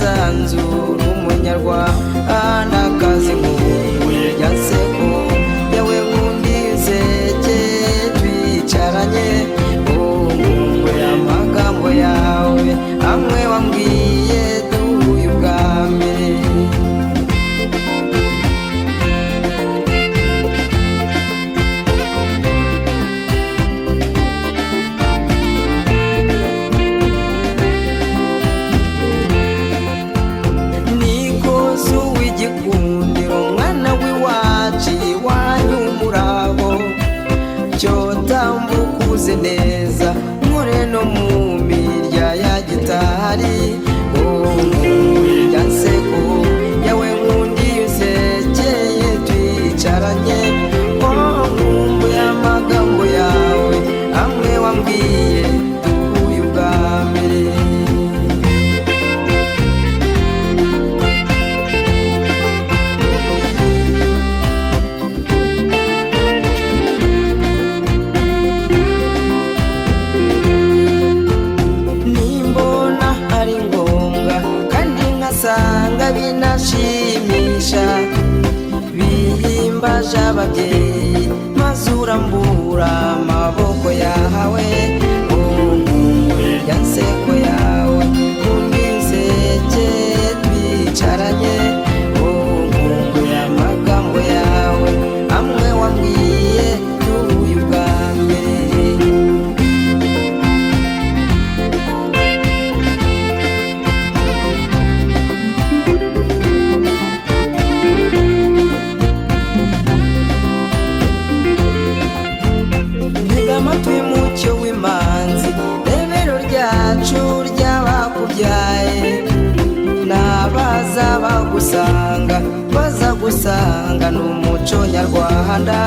wisanzura umunyarwanda akazi nkumbuye rya nseko yawe nkundi nseke twicaranye nkumbuye amagambo yawe amwe wambwiye duhuye ubwa mbere. Igikundiro mwana w'iwacu iwanyu umurabo cyo tambuka uze neza nkore no mu mirya ya gitari ya nseko yawe nkundi usekeye twicaranye nkumbuye amagambo yawe amwe wambwiye duhuye ubwa mbere. Sanga binashimisha bihimbaje ababyeyi maze urambura amaboko yawe nkumbuye ya nseko yawe nkundi nseke twicaranye nkumbuye amagambo yawe amwe wambwiye duhuye ubwa mbere. Amatwi mucyo w'imanzi rebero ryacu ry'abakubyaye n'abaza bagusanga baza gusanga n'umuco nyarwanda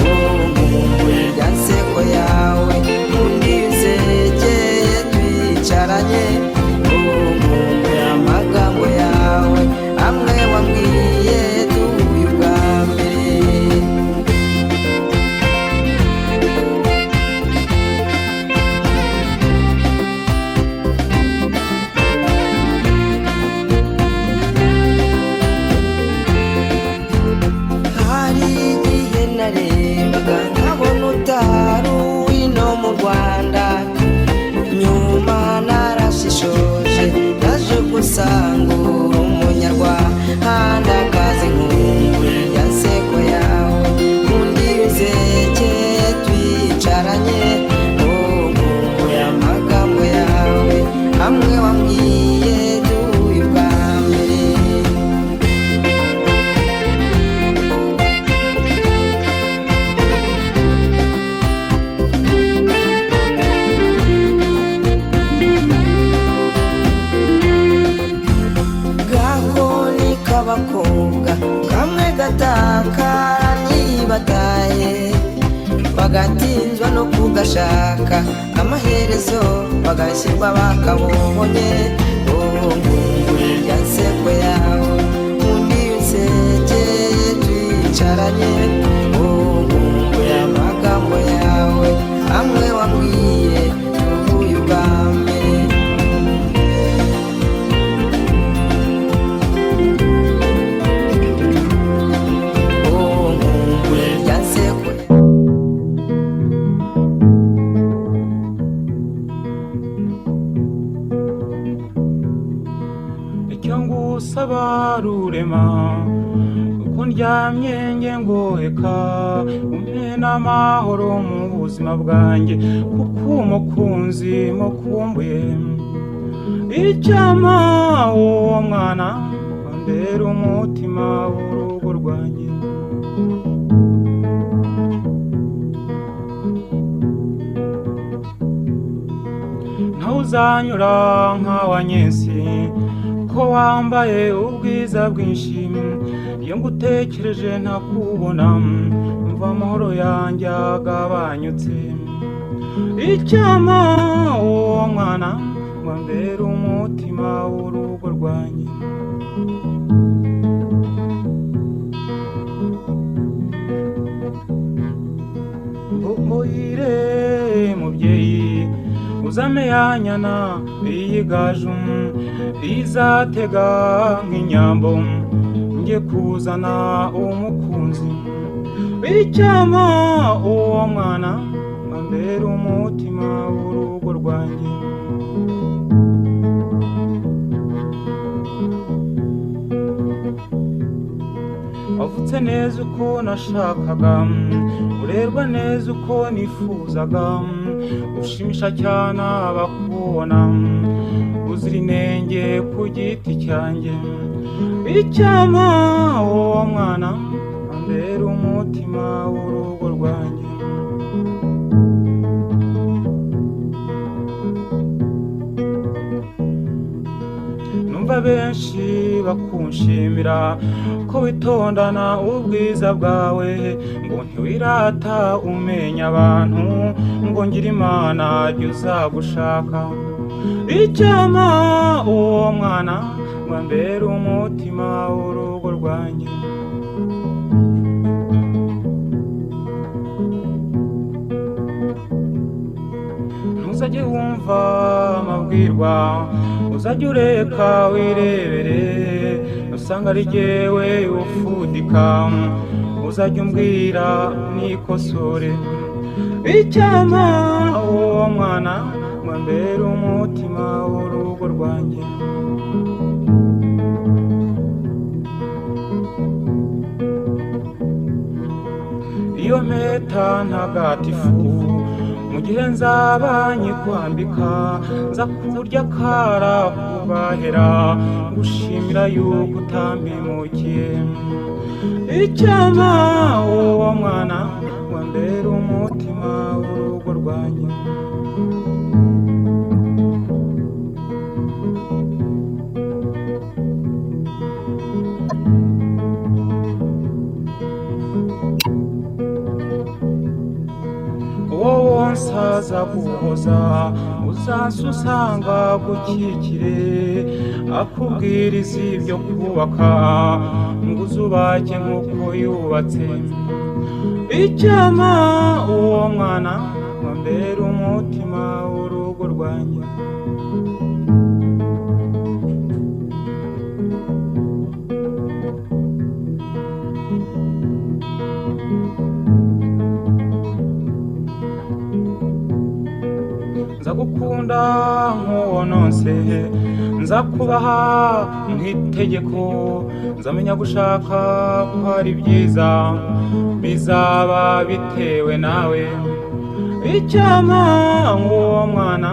nkumbuye ya nseko yawe nkundi nsegeye twicaranye nkumbuye amagambo yawe amwe wambwiye duhuye ubwa mbere. Nkabona utari uwino mu Rwanda nyuma narashishoje naje gusanga uri umunyarwanda akazi nkumbuye ya nseko yawe nkundi nseke twicaranye nkumbuye amagambo yawe amwe wambwiye duhuye ubwa mbere. Abakobwa kamwe gatakara ntibataye bagatinzwa no kugashaka amaherezo bagashyirwa bakabonye nkumbuye ya nseko yawe nkundi nsegeye twicaranye nkumbuye amagambo yawe amwe wambwiye duhuye ubwa mbere. Saba rurema uko ndyamye nge ngoheka umpe n'amahoro mu buzima bwanjye kuko umukunzi mukumbuye icyama uwo mwana wambera umutima w'urugo rwanjye. Ntawuzanyura nk'awanyensi ko wambaye ubwiza bwinshi iyo ngutekereje ntakubona umva amahoro yanjye agabanyutse icyama uwo mwana wambera umutima w'urugo rwanjye. uzame yanyana iyigaju izatega nk'inyambo nge kuzana umukunzi icyama uwo mwana ambera umutima w'urugo rwanjye wavutse neza uko nashakaga urerwa neza uko nifuzaga ushimisha cyane abakubona uzira inenge ku giti cyanjye icyama uwo mwana ambera umutima w'urugo rwanjye numva benshi bakunshimira ko witondana ubwiza bwawe ngo ntiwirata umenya abantu ngo ngira imana jya uzagushaka icyama uwo mwana ngo ambere umutima w'urugo rwanjye ntuzajye wumva amabwirwa uzajye ureka wirebere usanga ari jyewe ufudika uzajye umbwira nikosore icyama uwo mwana ngo ambere umutima w'urugo rwanjye iyo mpeta ntagatifu mu gihe nzaba nyikwambika nza kurya kara kubahera gushimira yuko utampemukiye icyama uwo mwana ngo ambere umutima w'urugo rwanjye wowe nsaza guhoza uzansusanga gukikire akubwiriza ibyo kubaka ngo uzubake nk'uko yubatse icyama uwo mwana ngo ambere umutima w'urugo rwanjye nzagukunda nk'uwo nonse nzakubaha nk'itegeko nzamenya gushaka ko ari byiza bizaba bitewe nawe icyama nk'uwo mwana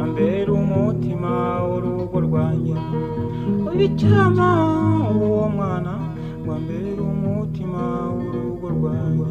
ambere umutima w'urugo rwanjye icyama uwo mwana ngo ambere umutima w'urugo rwanjye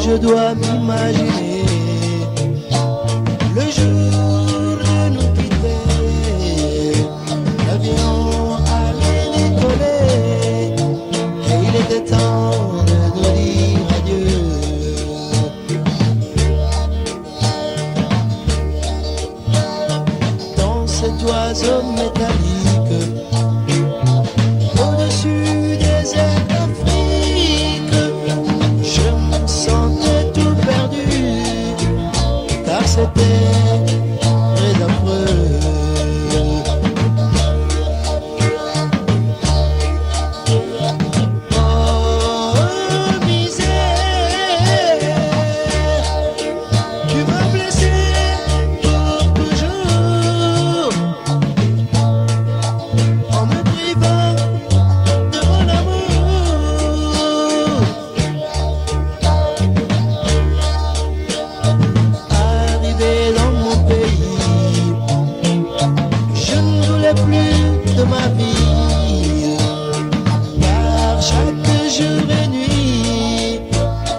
Je dois m'imaginer le jour de nous quitter. L'avion allait décoller et il était temps de nous dire adieu. Dans cet oiseau métallique, au-dessus des airs d'Afrique, je me sentais tout perdu, car c'était très affreux. Oh misère, tu m'as blessé pour toujours, en me privant de mon amour. Arrivé dans mon pays, je ne voulais plus de ma vie, car chaque jour et nuit,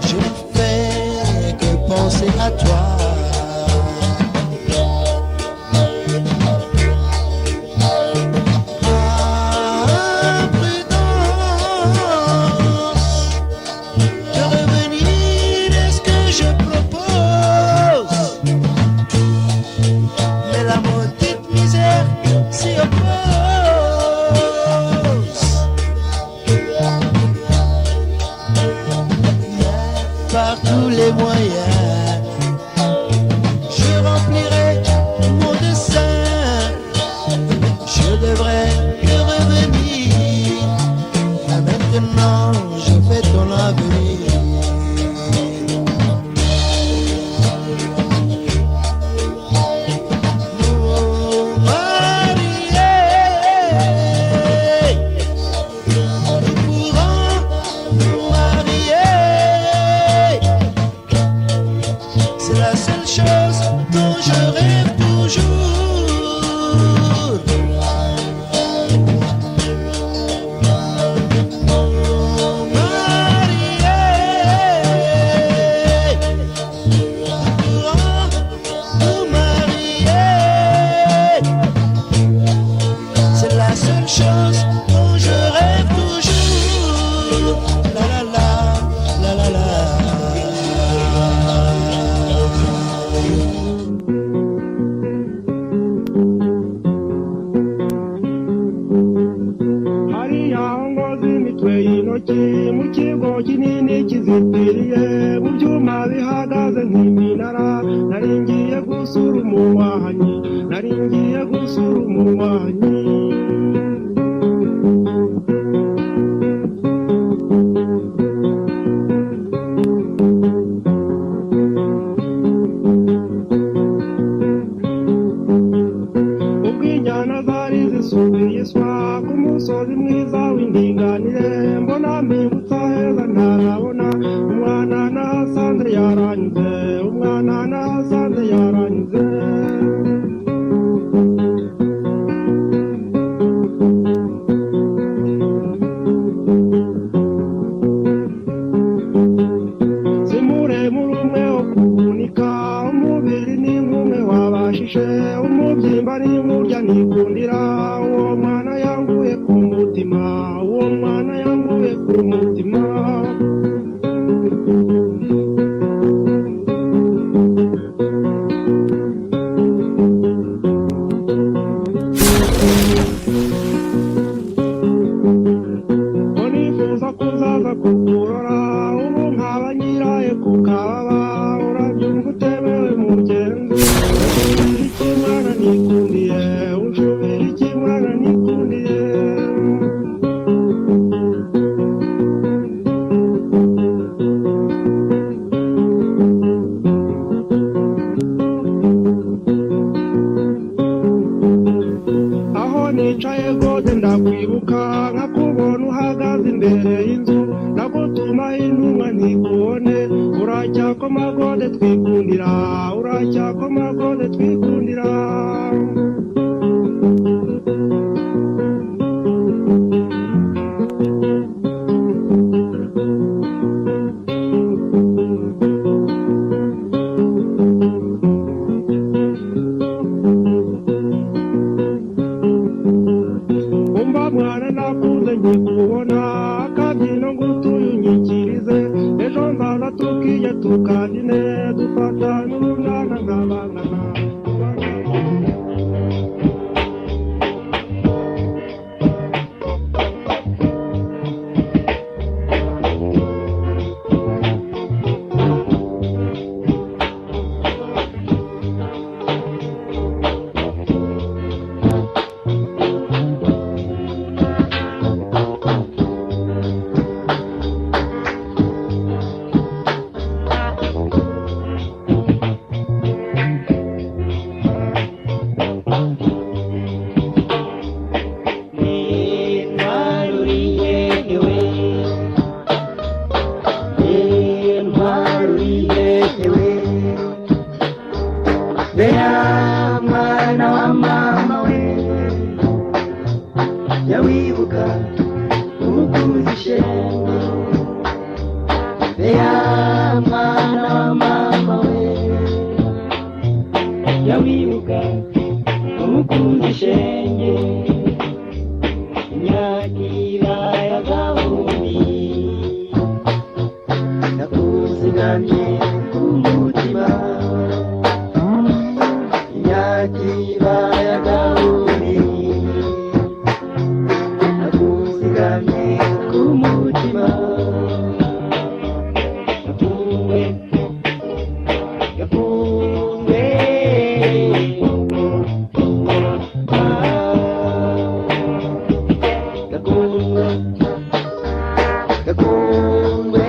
je ne fais que penser à toi. De revenir, est-ce que je propose, mais la maudite misère s'y oppose. Mais par tous les moyens, je remplirai mon dessein. Je devrais te revenir, mais maintenant je fais ton avenir. Nous mariés, nous pourrons nous marier. mu byuma bihagaze nk'iminara, nari ngiye gusura umubanyi, nari ngiye gusura umubanyi. Ubw'injyana zari zisubiye iswa ku musozi mwiza w'indinganire, mbona mbibutsa heza ntarabona, umwana nahasanze yaranyuze, umwana nahasanze yaranyuze. Si muremure umwe wo kuvunika, umubiri ni nk'umwe wabashije, umubyimba ni nk'urya nikundira, uwo mwana yanguye ku mutima, uwo mwana yanguye ku mutima. Nifuza kuzaza kukurora, ubu nkaba nyiraye ku kababa, urabyumva utemewe mugenzi, ushubira iki mwana nikundiye, ushubira iki mwana nikundiye. Aho nicaye gode ndakwibuka, nkakubona uhagaze imbere y'inzu, ndagutuma intumwa ntikubone, uracyakoma gode twikundira, uracyakoma gode twikundira. Umva mwana nakuze nkikubona, akabyino ngutuye unyikirize, ejo nzaza tukijya tukabyine, dufatane urunana nk'abangana. Bea mwana wa mama we, yawibuka umukuzi shenge. Bea mwana wa mama we, yawibuka umukuzi shenge. Nyagira ya gahumbi, nakuzigamye ku mutima. Kibaya gauni, nakuzigamye ku mutima. Gapunge, gapunge, gapunge, gapunge.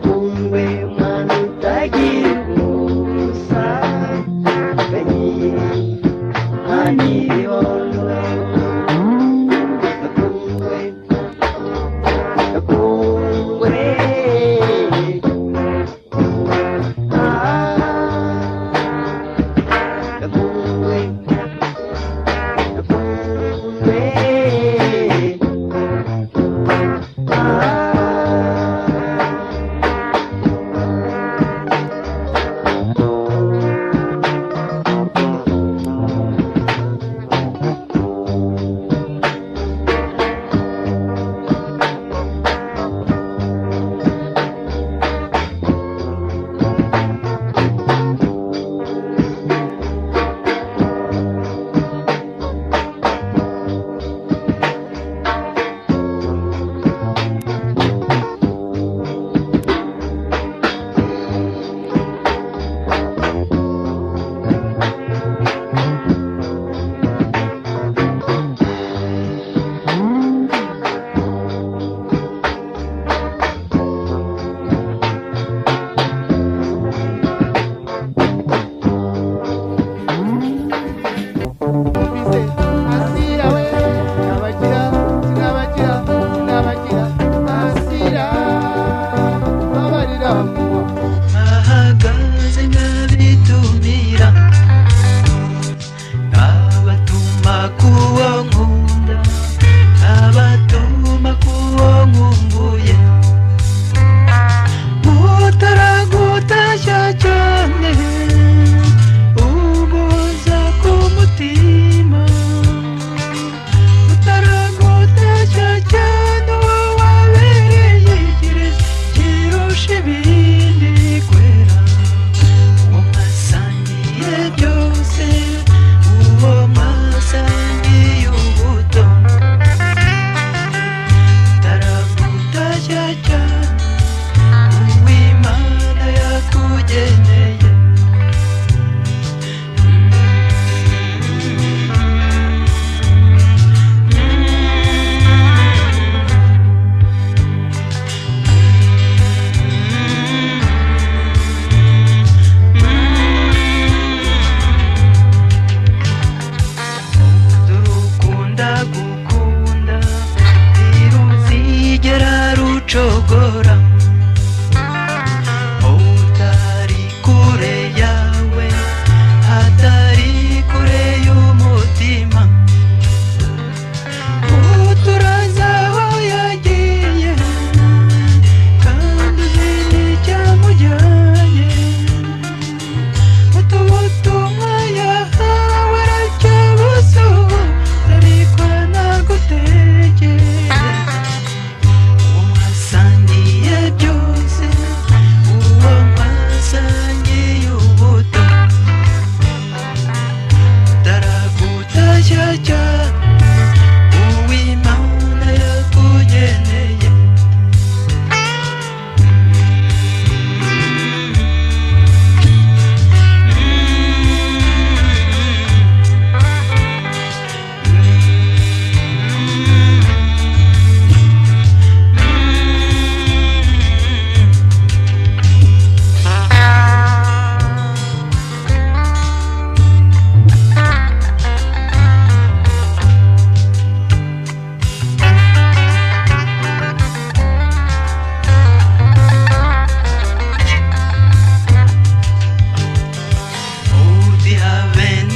Kumbe mwana utagira ubusa.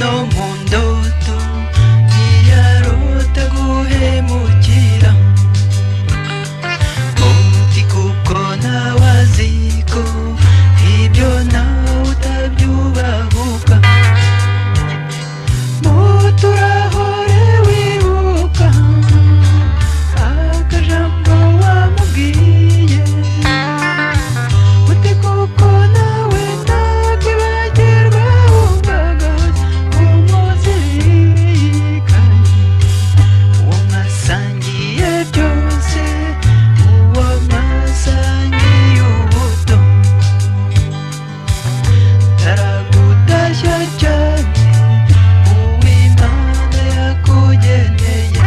no mu ndoto ntiyarota guhemukira muti kuko nawe azi ko ibyo nawe utabyubahuka muturahore wibuka akajambo wamubwiye uti kuko nawe ntakibagirwa wumvaga umuzirikanye uwo mwasangiye byose uwo mwasangiye ubuto taragutashya cyane uw'Imana yakugeneye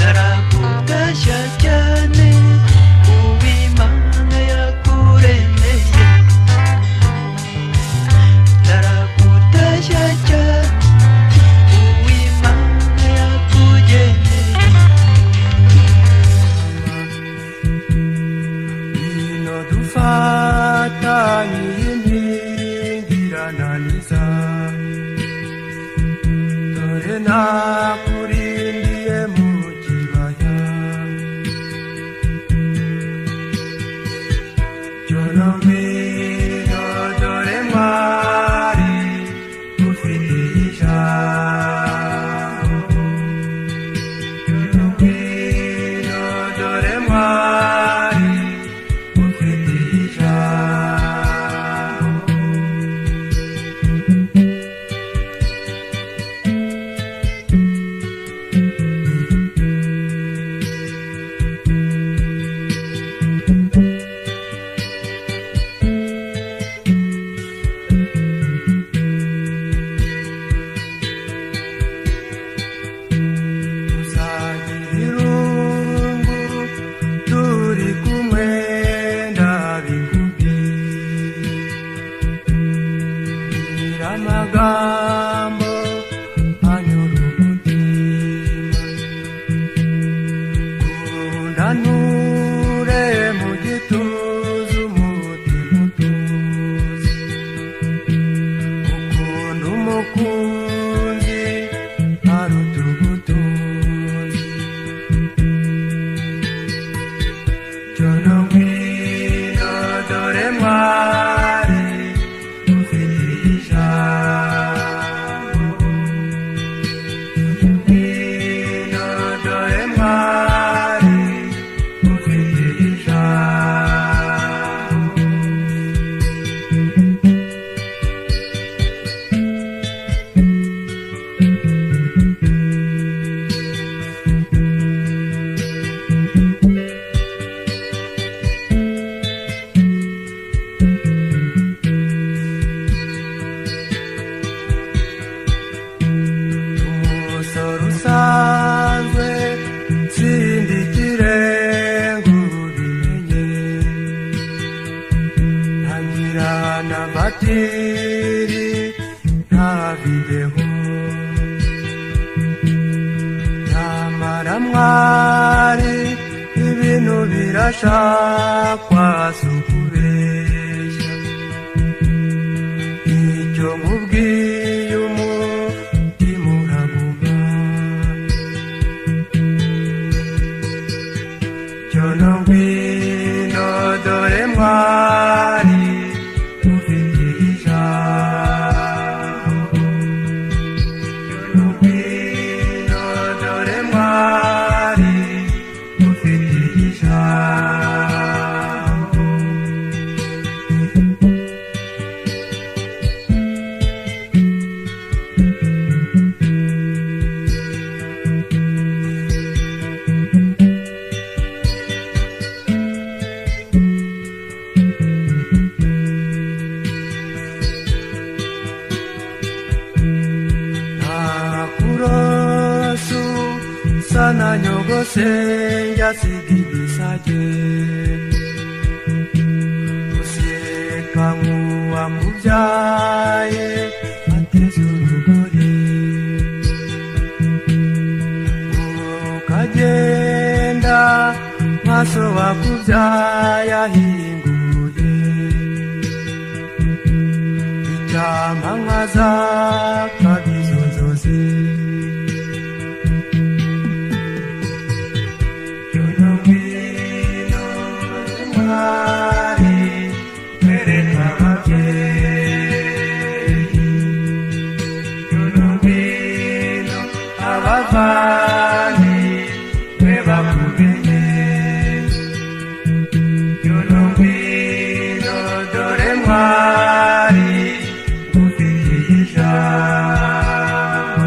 taragutashya cyane uw'Imana yakuremeye taragutashya cyane uw'Imana yakugeneye ino dufatanye inkingirananiza dore nakurindiye mu kibaya cyono ngwino dore mwari ufite ijambo cyono ngwino dore mwari ufite ijambo tuzagira irungu turi kumwe ndabikubwira amagambo anyura umutima kunda nture mu gituza umutima utuze ukunda umukunzi aruta ubutunzi cyono ngwino dore mwari ufite ijambo ngwino dore mwari ufite ijambo umusoro usanzwe nsindikire ngubimenye ntangira na batiri nta videwo nyamara mwari ibintu birashakwa si ukubeshya icyo nkubwiye umutima uraguma cyono ngwino dore mwari ufite ijambo cyono ngwino dore mwari ufite ijambo nyirasenge asiga ibisage useka nk'uwamubyaye ateze urugori ukagenda maso wakubyaye ahinguye icyama nkaza kabizo nzozi abavani we bakumenye yurungwino dore mwari ufitiye ijambo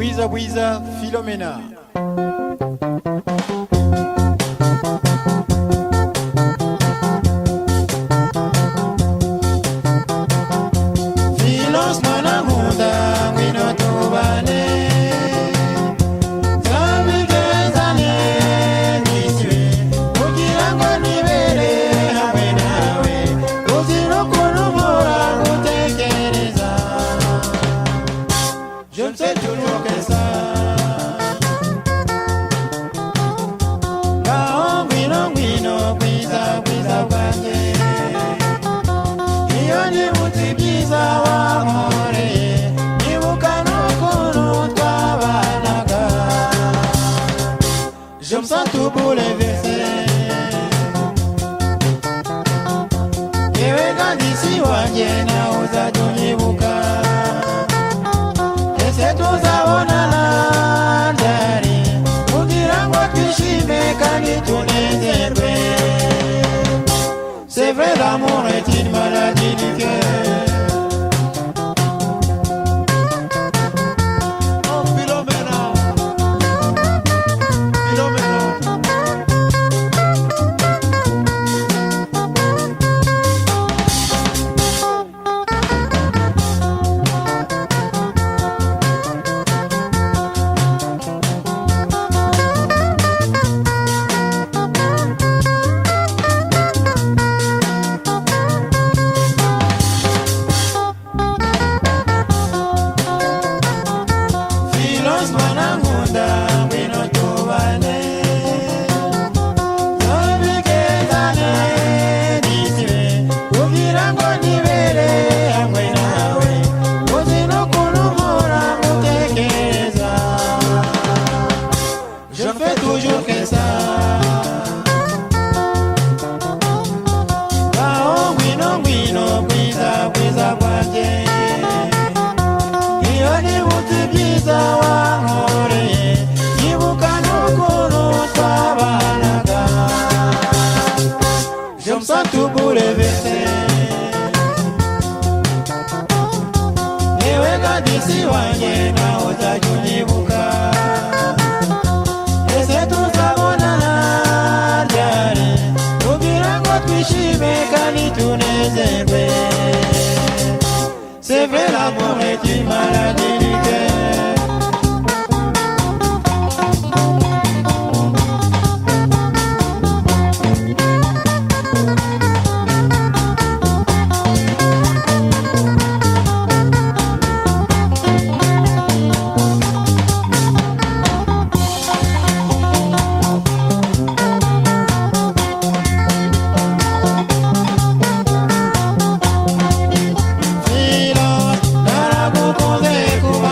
Bwiza Bwiza Philomena. Philos mwana nkunda ngwino tubane, twabigezane nishyure kugira ngo nibere hamwe nawe, uzira ukuntu mpora ngutekereza. Je ne sais toujours que ça. Ngaho ngwino ngwino bwiza bwiza bwanjye, iyo nibutse ibyiza wankoreye, nibuka n'ukuntu twabanaga. Je me sens tout bouleversé. Yewe ngandisi wanjye nawe uzajya unyibuka. Ese tuzabonana ryari kugira ngo twishime kandi tunezerwe. C'est vrai, l'amour est une maladie du cœur. Oh Philomena, Philomena. Philos mwana nkunda ngwino tubane, twabigezane nishyure kugira ngo nibere hamwe nawe, uzi n'ukuntu mpora ngutekereza. Je fais toujours que ça. Ngaho ngwino ngwino bwiza bwiza bwanjye, iyo nibutse ibyiza wankoreye, nyibuka n'ukuntu twabanaga. Je me sens tout bouleversé. Yewe ngandisi wanjye nawe uzajya unyibuka. Ese tuzabonana ryari kugira ngo twishime kandi tunezerwe. C'est vrai, l'amour est une maladie du cœur. Philos, naragukunze kuba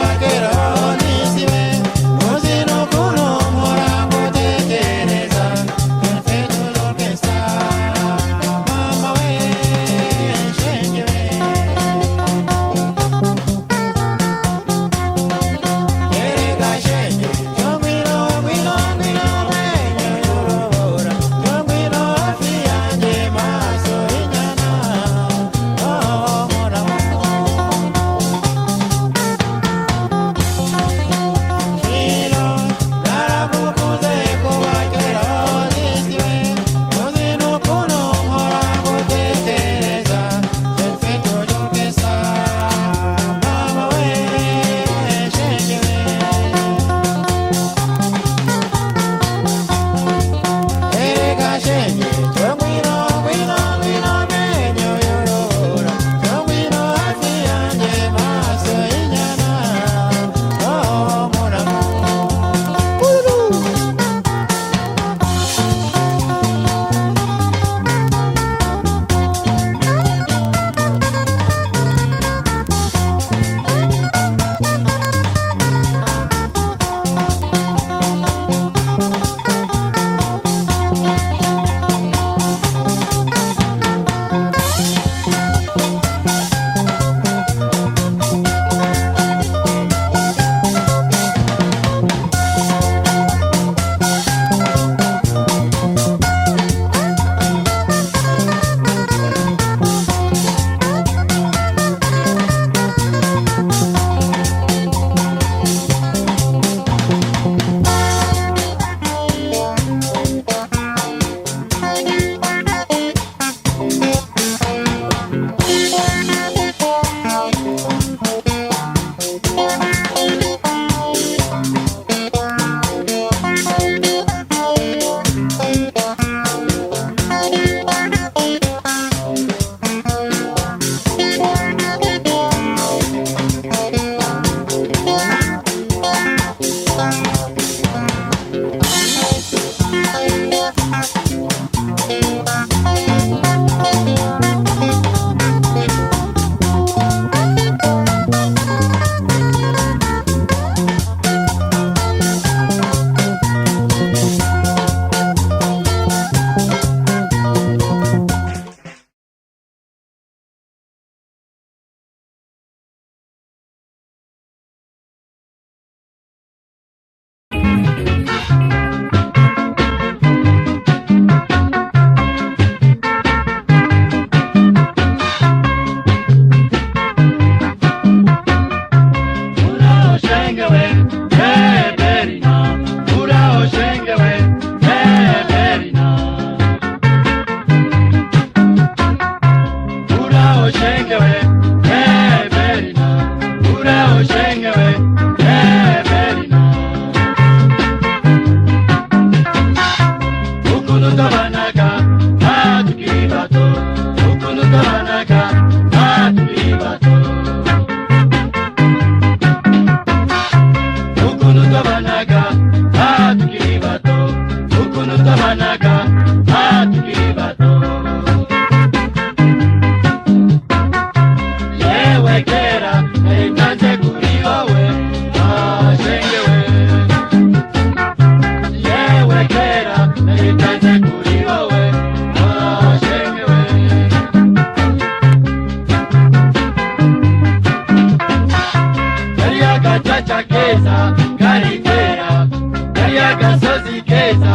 gacaca keza kari kwera kariya gasozi keza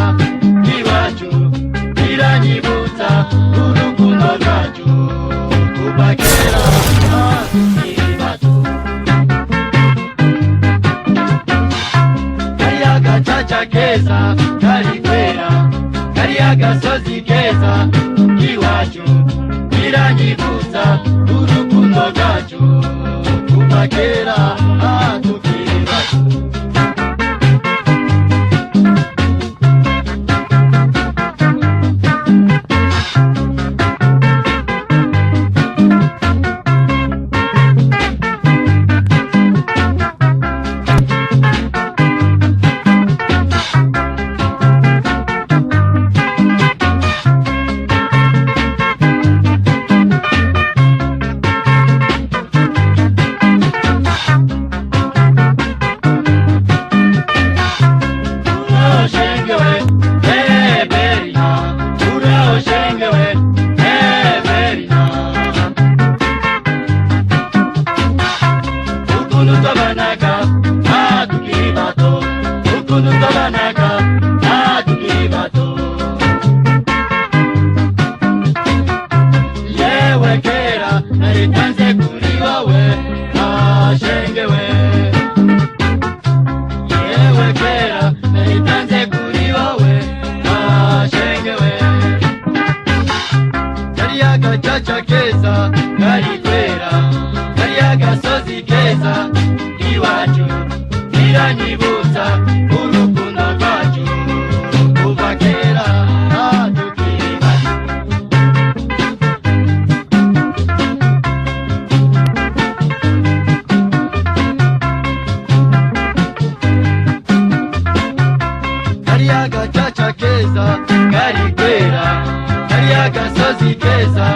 iwacu biranyibutsa urukundo rwacu kuva kera tukiri bato. Kariya gacaca keza kari kwera kariya gasozi keza iwacu biranyibutsa urukundo rwacu kuva kera tukiri bato. Gacaca keza kari kwera kariya gasozi keza iwacu biranyibutsa urukundo rwacu kuva kera tukiri bato. Kariya gacaca keza kari kwera kariya gasozi keza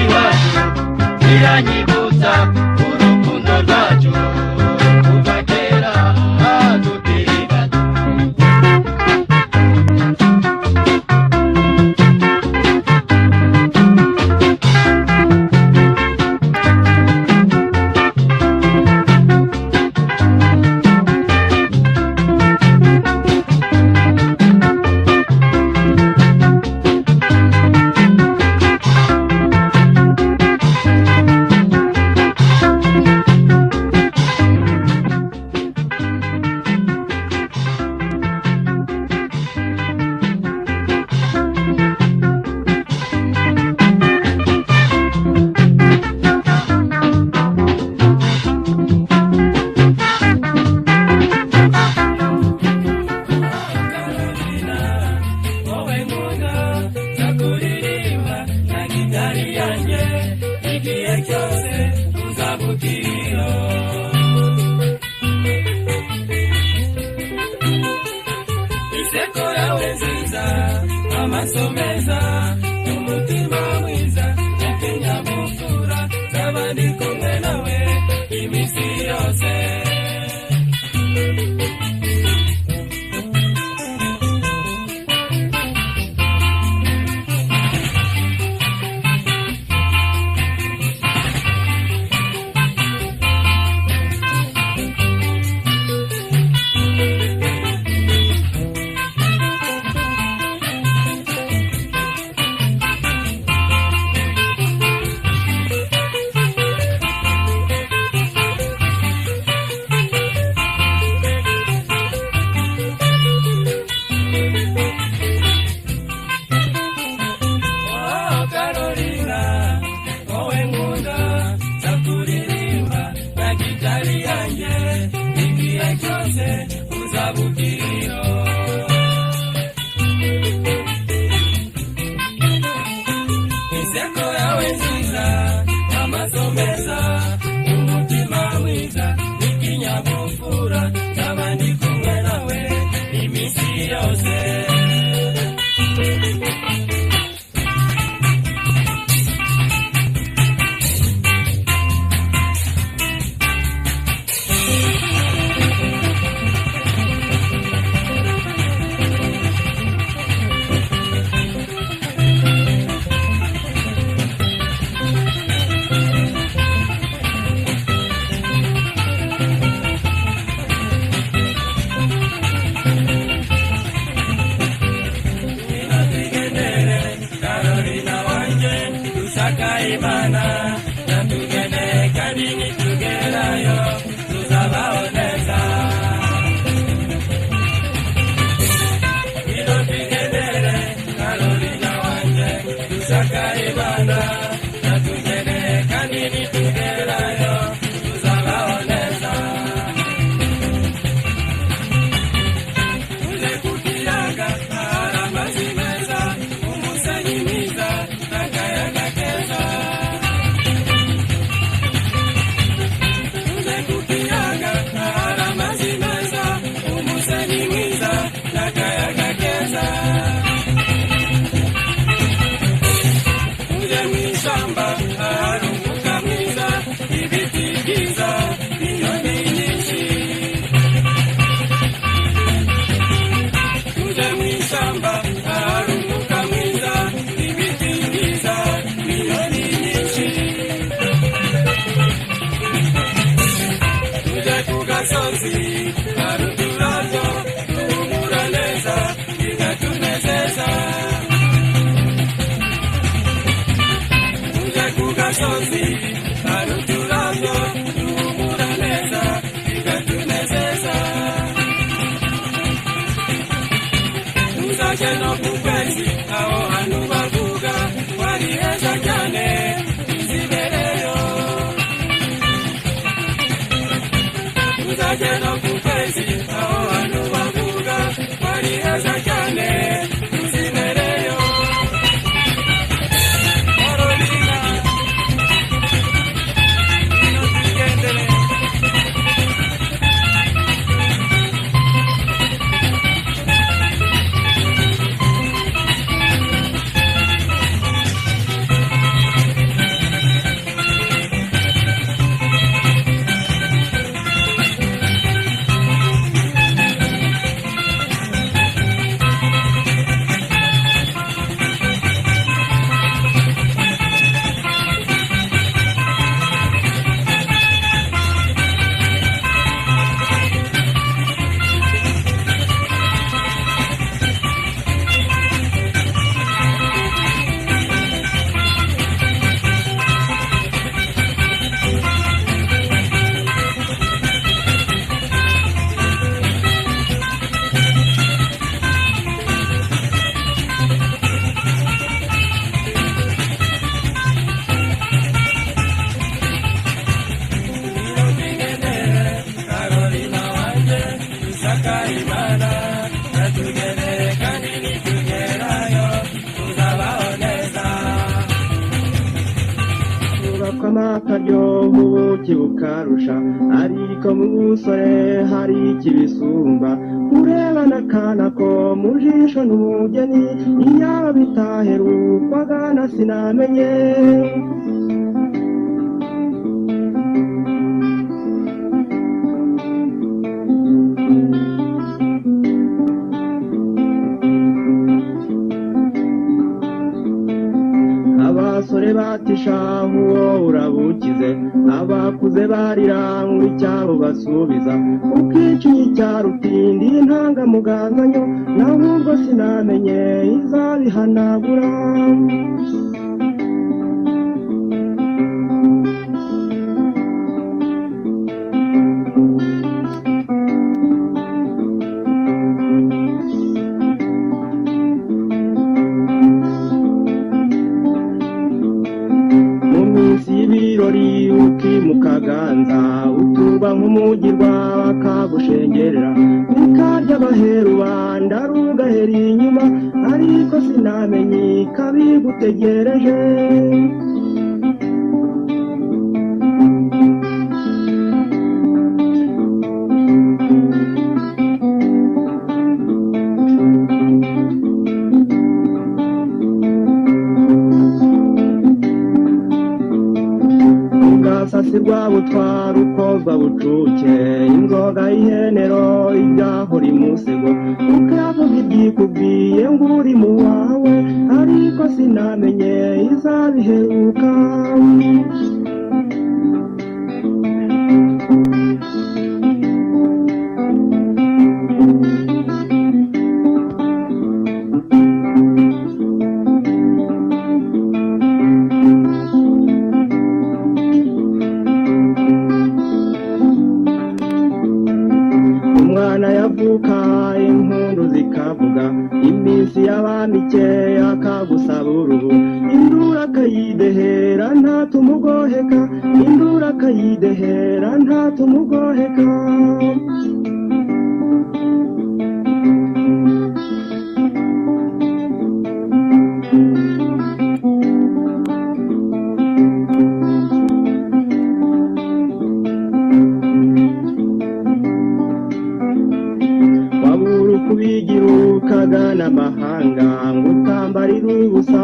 iwacu biranyibutsa urukundo rwacu kuva kera tukiri bato. Amasomeza umutima mwiza yakinyabupfura zaba ndi kumwe nawe iminsi yose. gasozi hari uturabyo duhumura neza bigatunezeza. Tuje ku gasozi hari uturabyo duhumura neza bigatunezeza. Tuzajye no ku kwezi aho hantu bavuga wari heza cyane tuzibereyo. Tuzajye no ku kwezi aho hantu bavuga wari heza cyane tuzibereyo. Carolina, ino tugendere. Carolina wanje Sakarimana natugere kandi nitugerayo tuzabaho neza. Urakama akaryoha ubuki bukarusha, ariko mu busore hari ikibisumba. Urebana akana ko mu jisho n'umugeni, iyaba bitaherukwaga sinamenye. Abasore batishaho uwo urabukize, abakuze barira ngo icyabo basubiza. Ukiciye icyarutindi intangamuganganyo, naho ubwo sinamenye izabihanagura. Ibirori ukimukaganza utuba nk'umugirwa bakagushengerera, bikarya abaheru banda rugahera inyuma, ariko sinamenye kabigutegereje. Sasirwa butwara ukozwa bucuke, inzoga y'ihenero ibyahora imusego. Ukavuga ibyikubwiye ngo uri mu wawe, ariko sinamenye izabiheruka. Umwana yavuka impundu zikavuga, iminsi y'abamike akagusaba uruhu. Indura akayidehera ntatumugoheka, indura akayidehera ntatumugoheka. Kubigira ukagana amahanga, ngo utambarire ubusa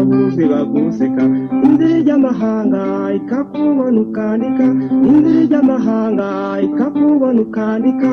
buzi baguseka. Inzira y'amahanga ikakubona ukandika, inzira y'amahanga ikakubona ukandika.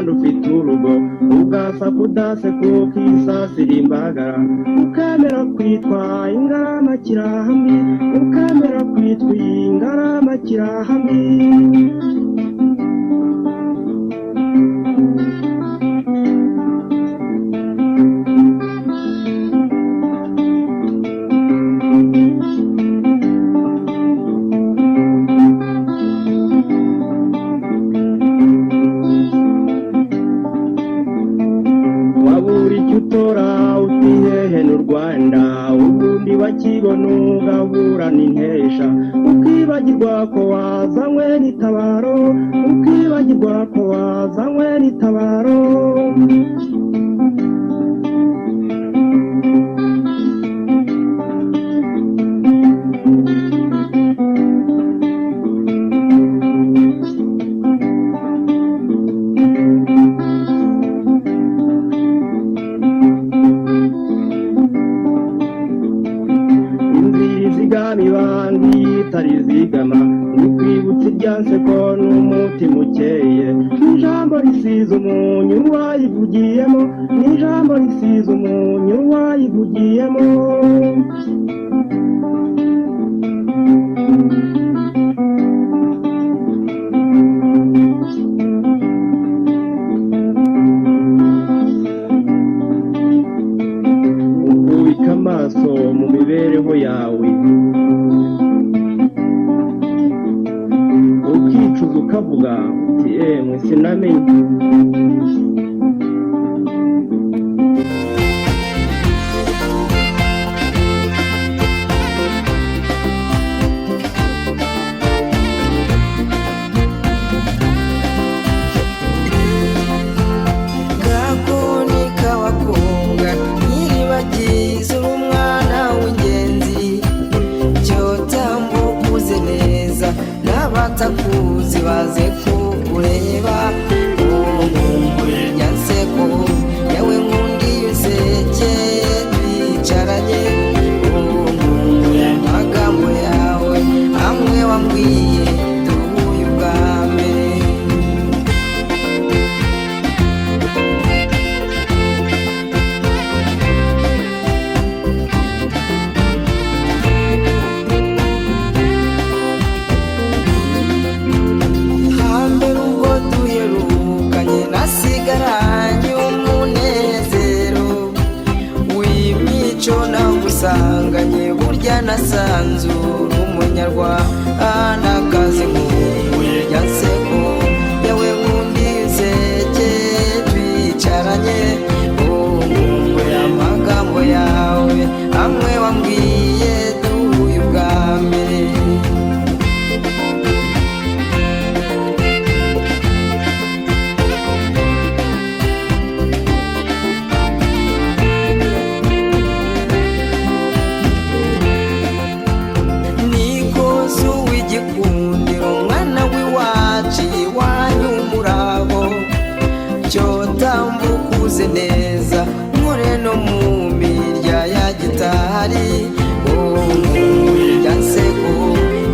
kandi ufite urugo ugasa kudase kukisasira imbagara ukemera kwitwa ingarama kirahambi ukemera kwitwa ingarama kirahambi bakibona ugaburana intesha ukibagirwa ko wazanywe n'itabaro ukibagirwa ko wazanywe n'itabaro tarizigama nikwibutsa ibyanse ko n'umutima ukeye n'ijambo risize umunyu wayivugiyemo n'ijambo risize umunyu wayivugiyemo ukubika amaso mu mibereho yawe ukavuga uti mwe sinamenye gakoni k'abakobwa nyiribagize umwana w'ingenzi cyotambukuze neza n'abatakuzi baze kukureba nkumbure nyanseko yawe nkundi useke twicaranye nkumbure amagambo yawe amwe wambwiye duhuye ubwa mbere nasigaranye umunezero w'imico nawusanganye burya nasanzura umunyarwandakazi nkumbuye rya nseko yawe nkundi nseke twicaranye nkumbuye amagambo yawe amwe wambwiye duhuye ubwa mbere cyotambukuze neza nkore no mu mirya ya gitari rya nseko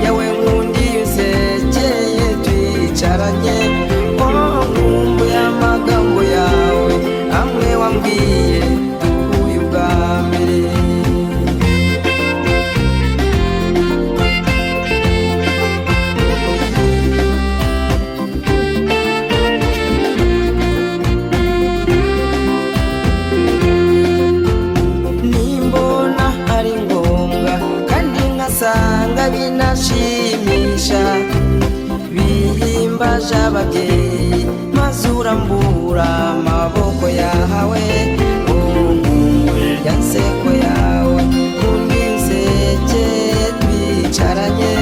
yawe nkundi usekeye twicaranye nkumbuye amagambo yawe amwe wambwiye duhuye ubwa mbere sanga binashimisha bihimbaje ababyeyi maze urambura amaboko yawe nkumbure rya nseko yawe nkundi nseke twicaranye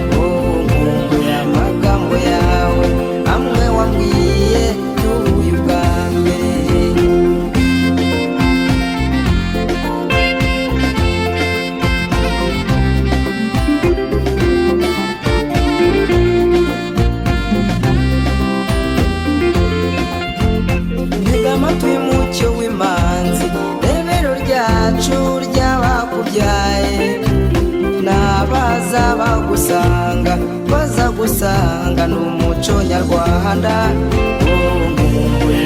nkumbuye amagambo yawe amwe wambwiye duhuye ubwa mbere amatwi mucyo w'imanzi rebero ryacu ry'abakubyaye n'abaza bagusanga baza gusanga n'umuco nyarwanda nkumbure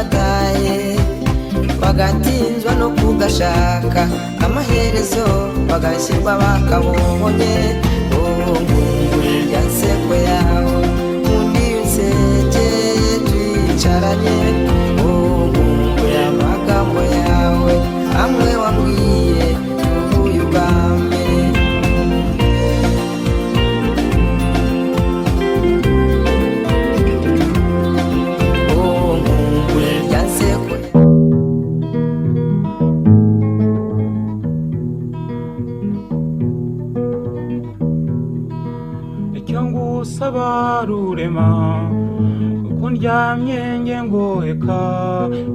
bagataye bagatinzwa no kugashaka amaherezo bagashyirwa bakabonye ngunguri ya nseko yawe undi unseke twicaranye ngunguri amagambo yawe amwe wambwiye tuvuye ubwa mbere ngunguri ya nseko icyo ngusaba rurema uko ndyamye nge ngoheka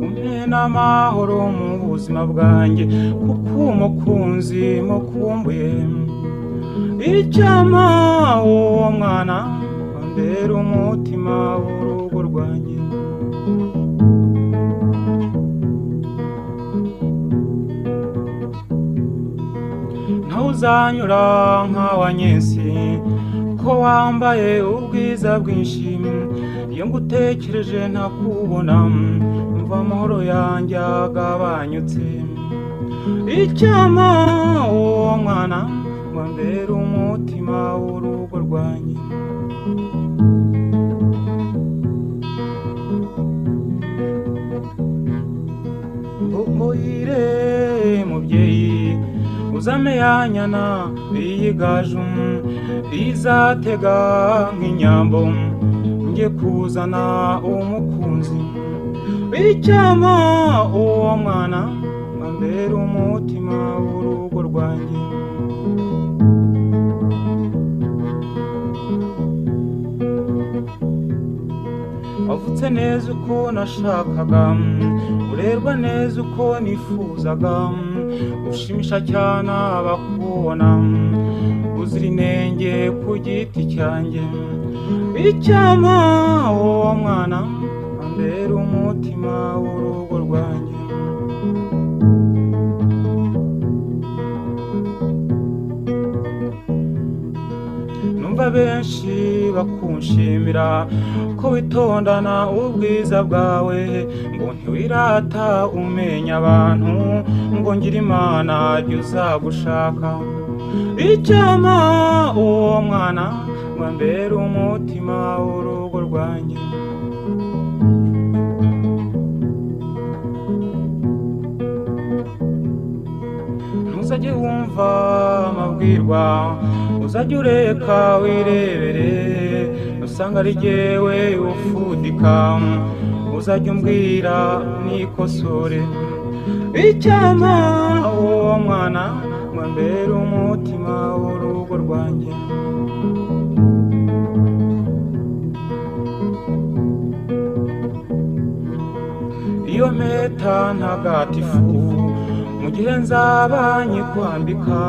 umpe n'amahoro mu buzima bwanjye kuko umukunzi mukumbuye icyama uwo mwana wambera umutima w'urugo rwanjye ntawuzanyura nk'awanyesi ko wambaye ubwiza bwinshi iyo ngutekereje ntakubona mva amahoro yanjye agabanyutse icyama uwo mwana wambera umutima w'urugo rwanjye muhire mubyeyi uzame yanyana iyigaju izatega nk'inyambo nge kuzana umukunzi icyama uwo mwana wambera umutima w'urugo rwanjye wavutse neza uko nashakaga urerwa neza uko nifuzaga ushimisha cyane abakubona uzira inenge ku giti cyanjye icyama uwo mwana wambera umutima w'urugo rwanjye numva benshi bakunshimira ko witondana ubwiza bwawe ngo ntiwirata umenya abantu ngo ngira imana jya uzagushaka icyama uwo mwana wambera umutima w'urugo rwanjye ntuzajye wumva amabwirwa uzajya ureka wirebere usanga ari jyewe ufudika uzajya umbwira nikosore icyama uwo mwana wambera umutima w'urugo rwanjye iyo mpeta ntagatifu mu gihe nzaba nyikwambika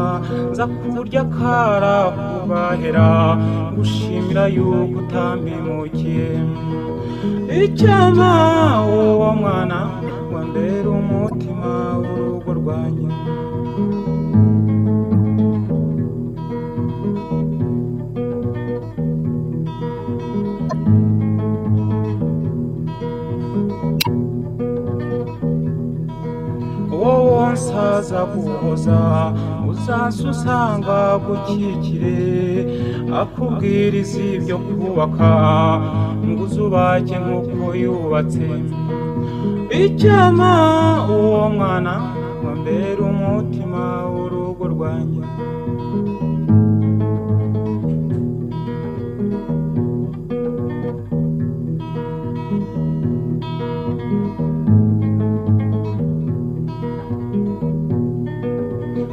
nza kurya kara kubahera gushimira yuko utampemukiye icyama uwo mwana wambera umutima w'urugo rwanjye nsaza guhoza uzaza usanga gukikire akubwiriza ibyo kubaka ngo uzubake nk'uko yubatse icyama uwo mwana wambera umutima w'urugo rwanjye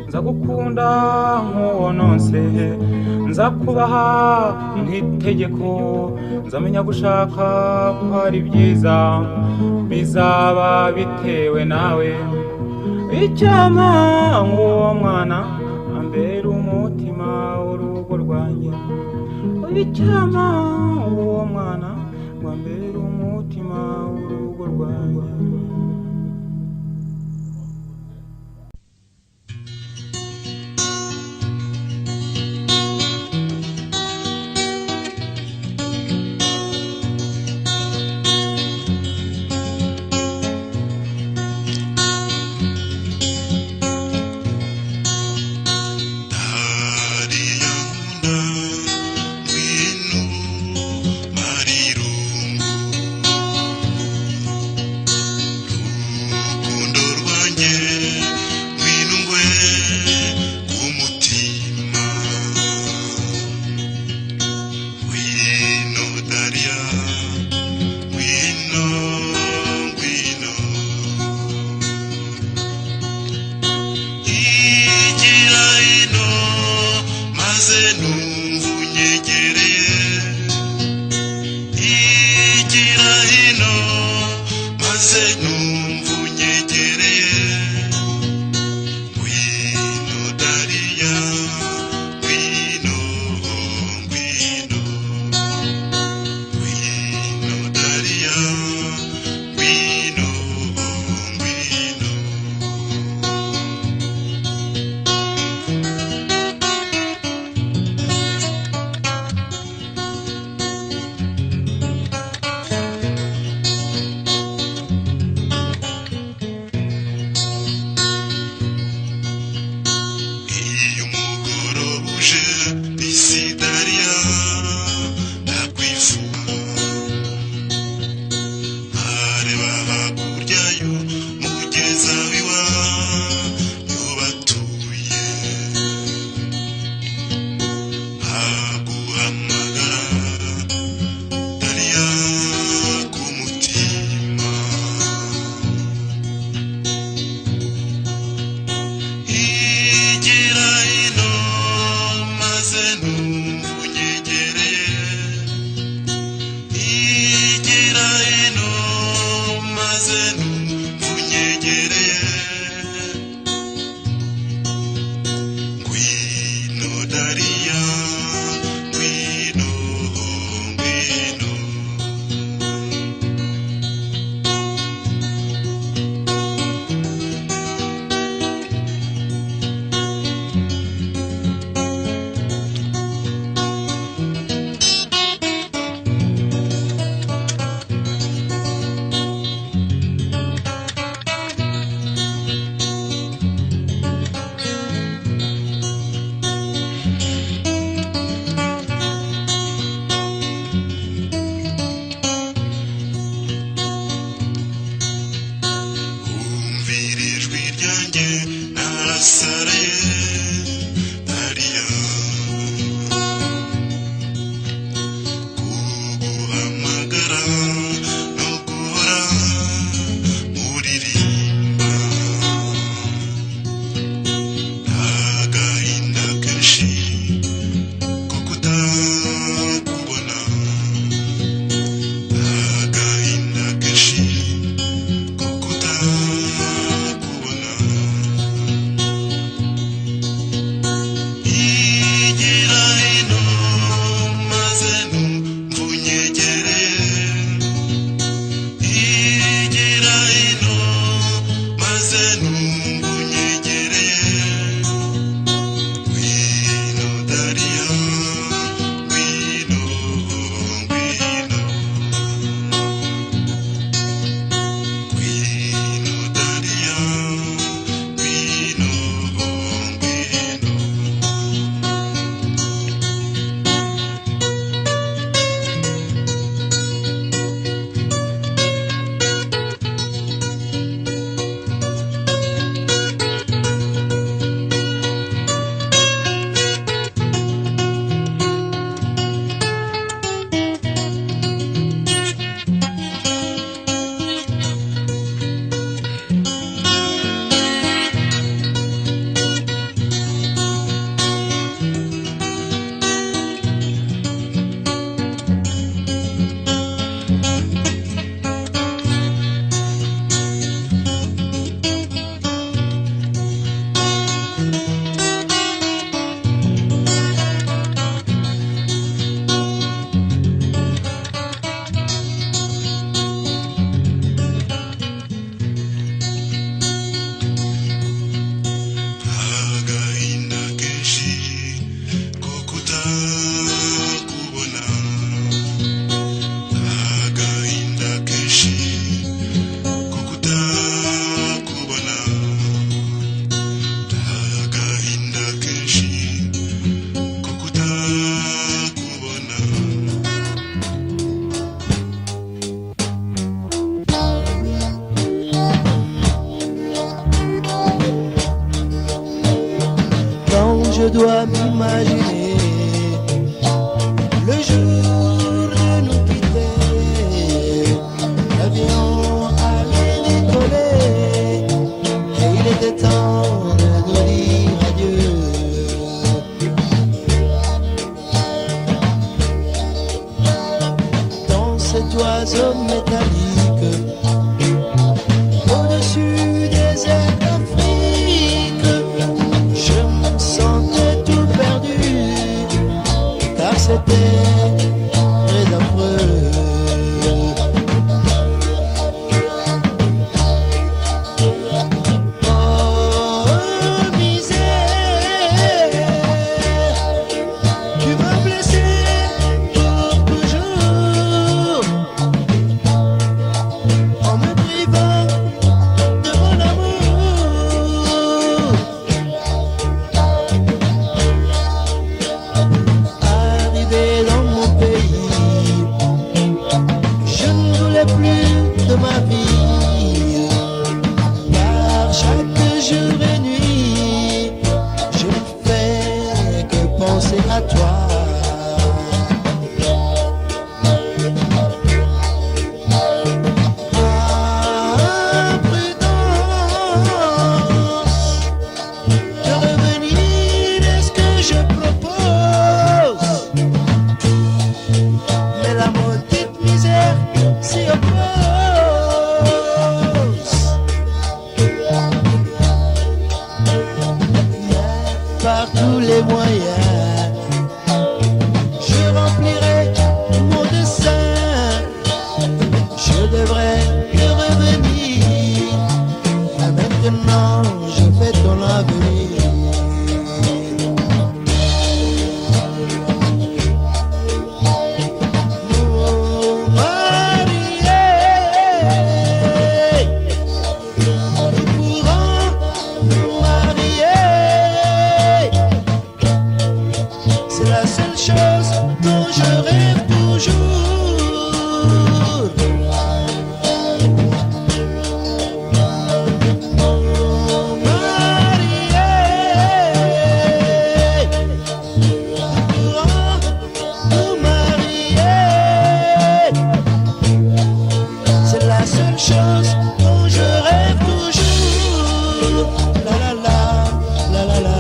nzagukunda nkononse nzakubaha nk'itegeko nzamenya gushaka ko ari byiza bizaba bitewe nawe icyama uwo mwana ambera umutima w'urugo rwanjye icyama uwo mwana ambera umutima w'urugo rwanjye je dois m'imaginer le jour de nous quitter. L'avion allait décoller et il était temps de nous dire adieu. Dans cet oiseau métallique, au-dessus des airs d'Afrique, je me sentais tout perdu, car c'était très affreux. Oh misère, tu m'as blessé pour toujours, en me privant de mon amour. Arrivé dans mon pays, je ne voulais plus de ma vie, car chaque jour et nuit, je ne fais que penser à toi. Prudence de revenir, est-ce que je propose? Mais la maudite misère s'y oppose. Mais par tous les moyens, je remplirai mon dessein. Je devrais te revenir. Maintenant, je fais ton avenir. Nous marier, nous pourrons nous marier. C'est la seule chose dont je rêve toujours. Nous marier, nous pourrons nous marier. C'est la seule chose dont je rêve toujours. La la la, la la la.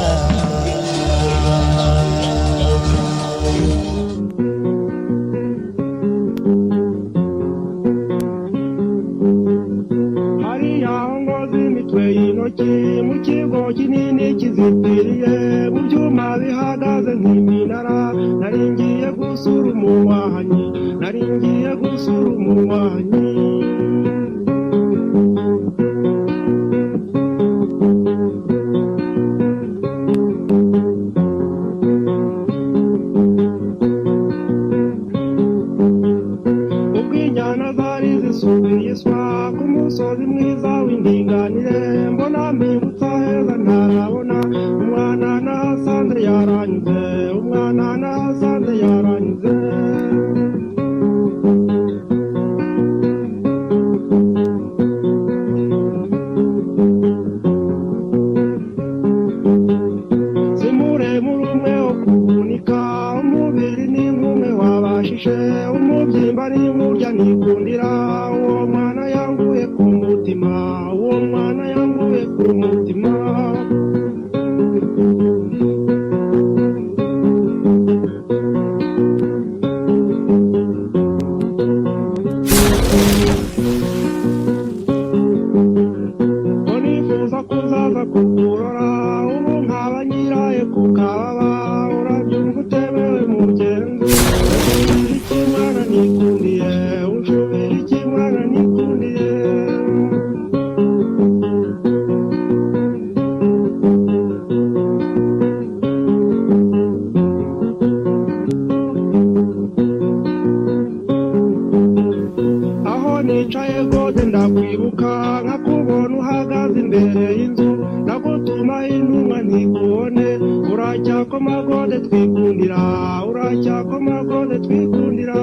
hariya ngoza imitwe y'intoki mu kigo kinini kizitiriye mu byuma bihagaze nk'iminara. Nari ngiye gusura umuwahanyi, nari ngiye gusura umuwahanyi. ubwo inyana zari zisubiye iswa ku musozi mwiza w'indinganire, mbona mpingutsa heza ntarabona. Umwana nahasanze yaranyuze, umwana nahasanze yaranyuze. simuremure umwe wo kuvunika, umubiri ni nk'umwe wabashije, umubyimba ni nk'urya nikundira. Uwo mwana yanguye ku mutima, uwo mwana yanguye ku mutima. ngo nifuza kuzaza kukurora, ubu nkaba nyiraye ku kababa. Urabyumva utemewe mugenzi, unshubira iki mwana nikundiye, unshubira iki mwana nikundiye. aho nicaye gode ndakwibuka, nkakubona uhagaze imbere y'inzu, ndagutuma intumwa ntikubone. Uracyakoma gode twikundira, uracyakoma gode twikundira.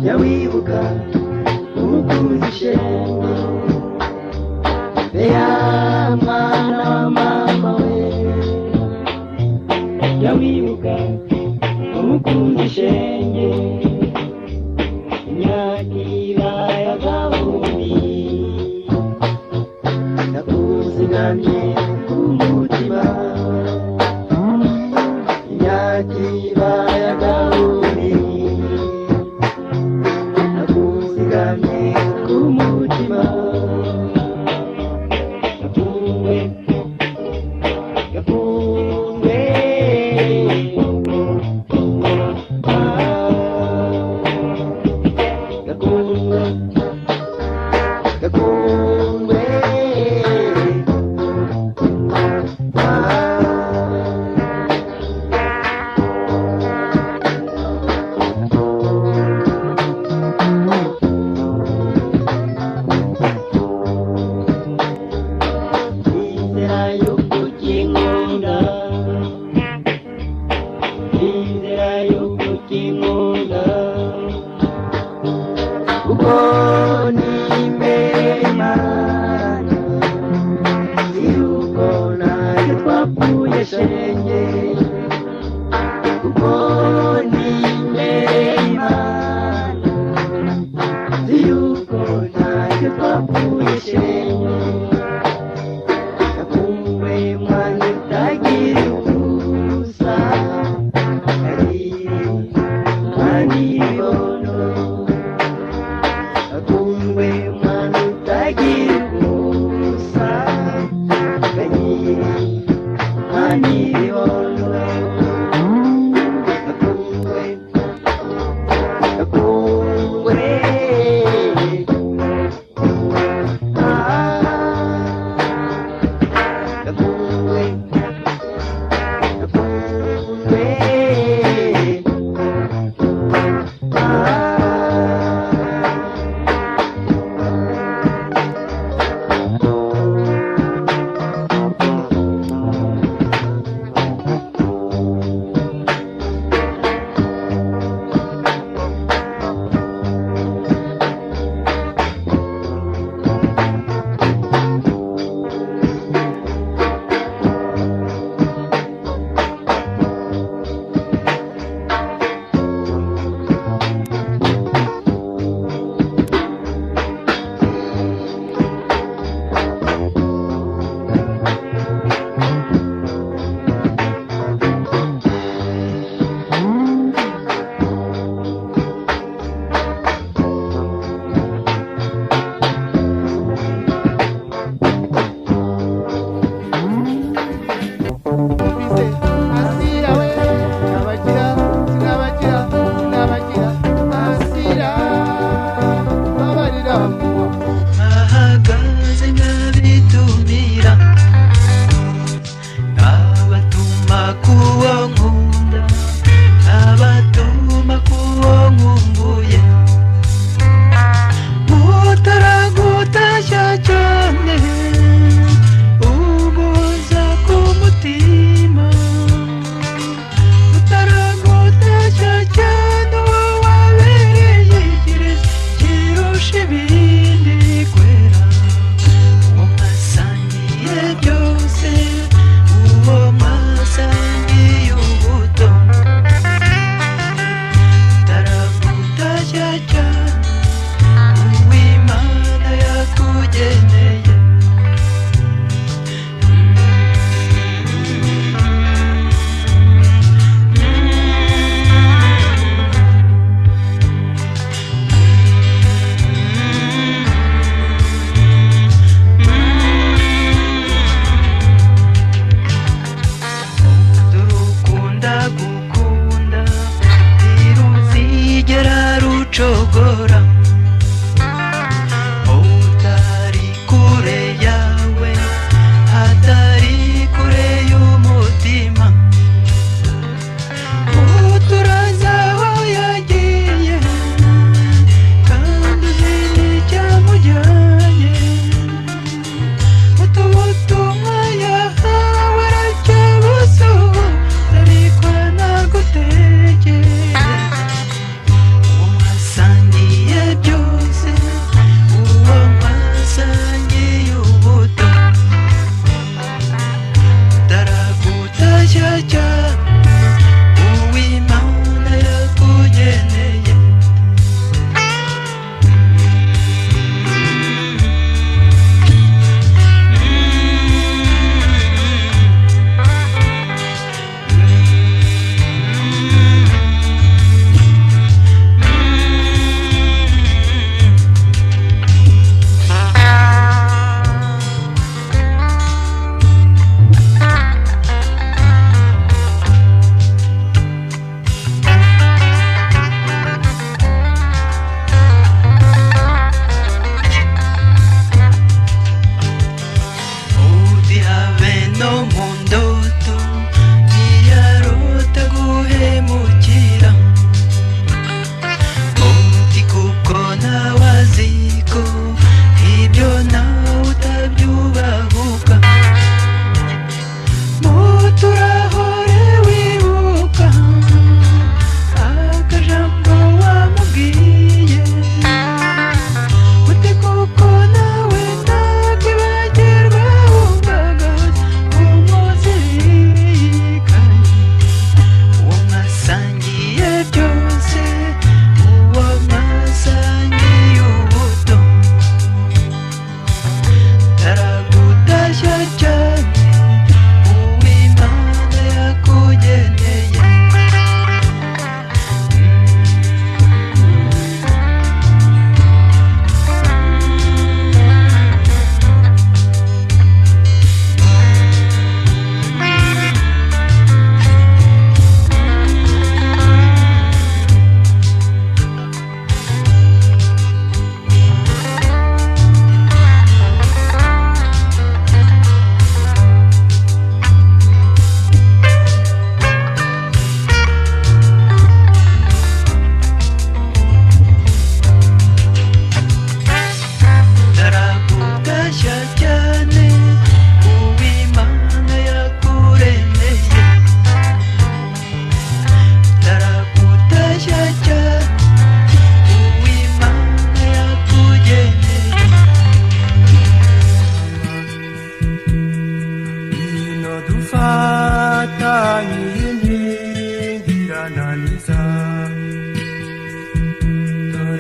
jya wibuka umukunzi shenge beya mwana wa mama we jya wibuka umukunzi shenge imyakira y'agahumbi nakuzigamye ku mutima imyakira y'agahumbi nakuzigamye ku mutima gakunwe gakunwe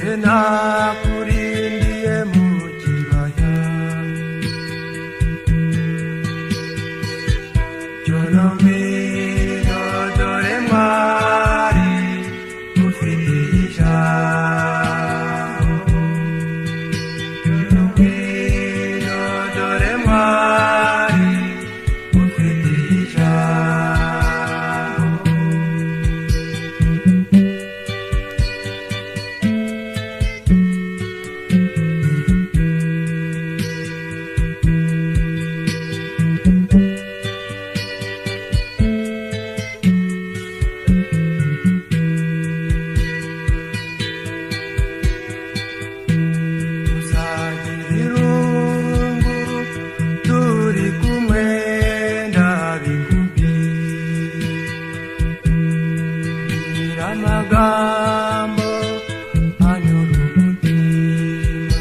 dore nakurindiye mu kibaya cyono ngwino dore mwari ufite ijambo cyono ngwino dore mwari ufite ijambo tuzagira irungu turi kumwe ndabikubwira amagambo anyura umutima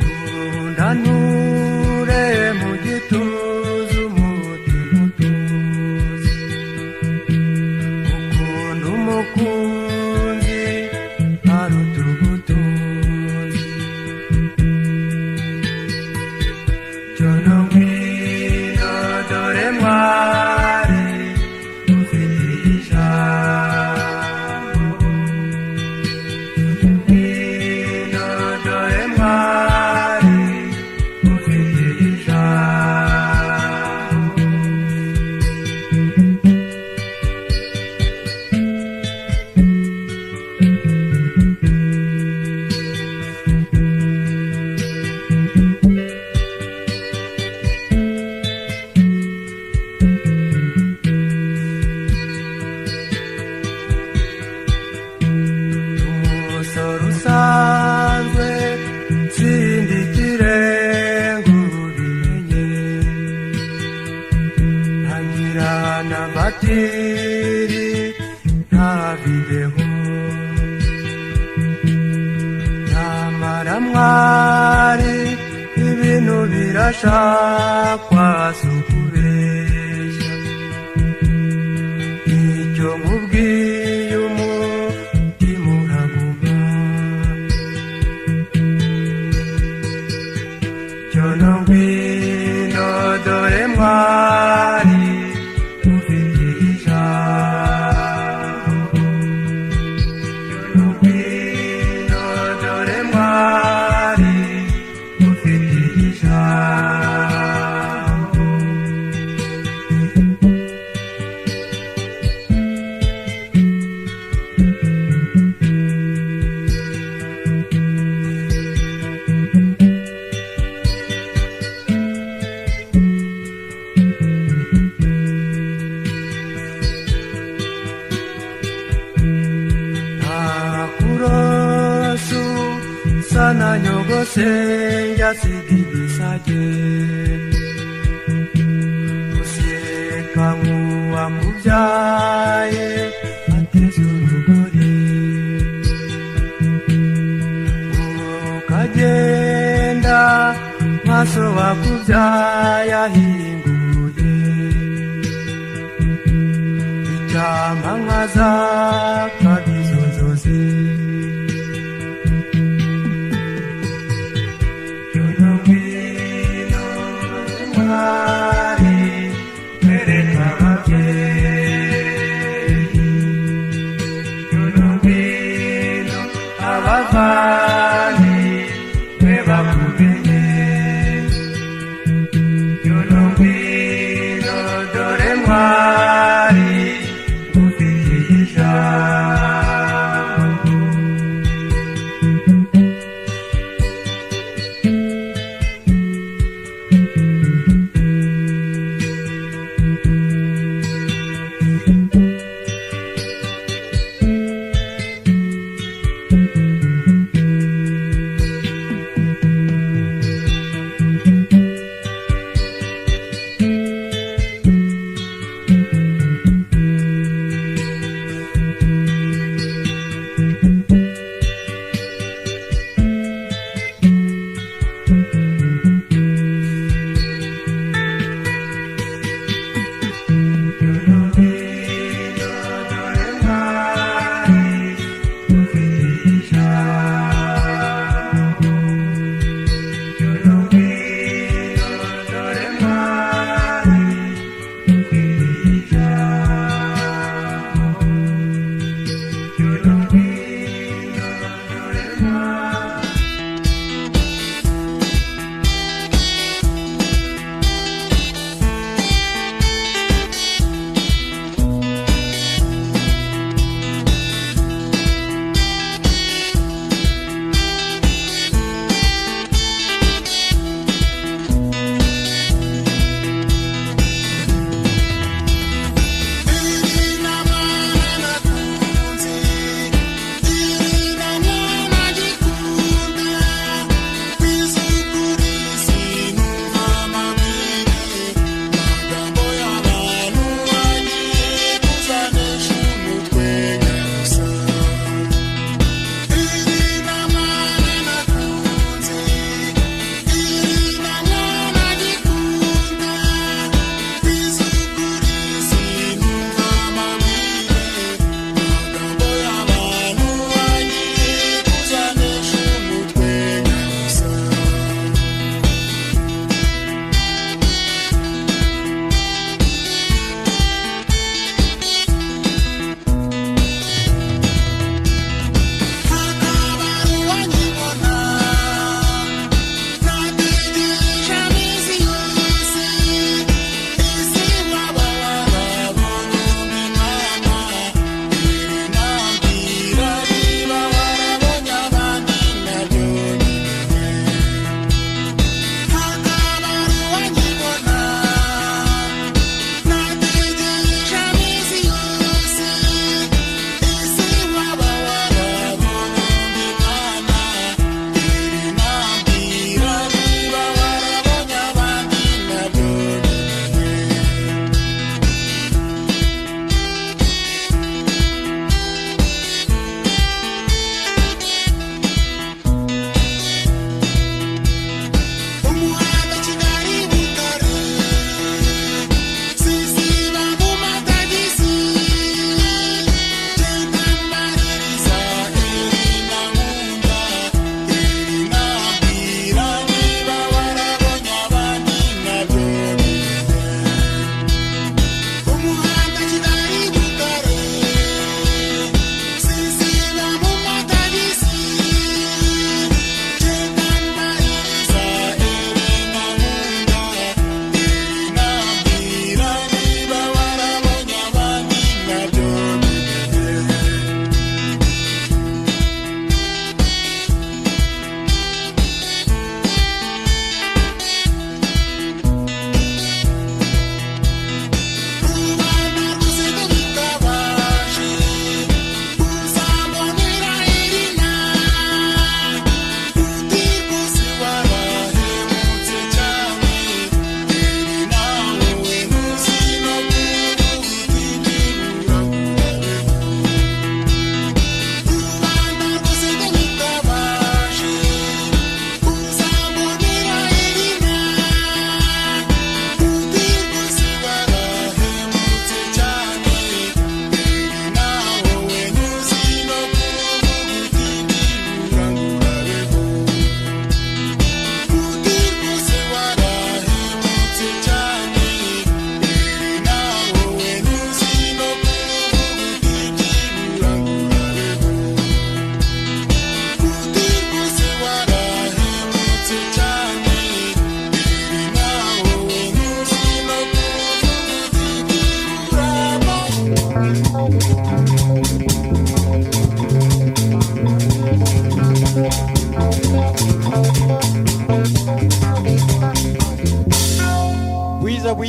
kunda nture mu gituza umutima utuze ukunda umukunzi aruta ubutunzi cyono ngwino dore mwari ufite ijambo ngwino dore mwari ufite ijambo umusoro usanzwe sindikire ngubimenye ntangira na batiri nta videwo nyamara mwari ibintu birashakwa si ukubeshya icyo nkubwiye umutima uraguma cyono ngwino dore mwari ufite ijambo cyono ngwino dore mwari ufite ijambo nakurosu sana nyogose njyasigibisage useka nk'uwakubyaye ateze urugori ukagenda maso wakubyaye ahinguye icyampa nkaza kabizozoze cyono ngwino mwari mwereka ababyeyi cyono ngwino abavani mwe bakumenye cyono ngwino dore mwari ufite ijambo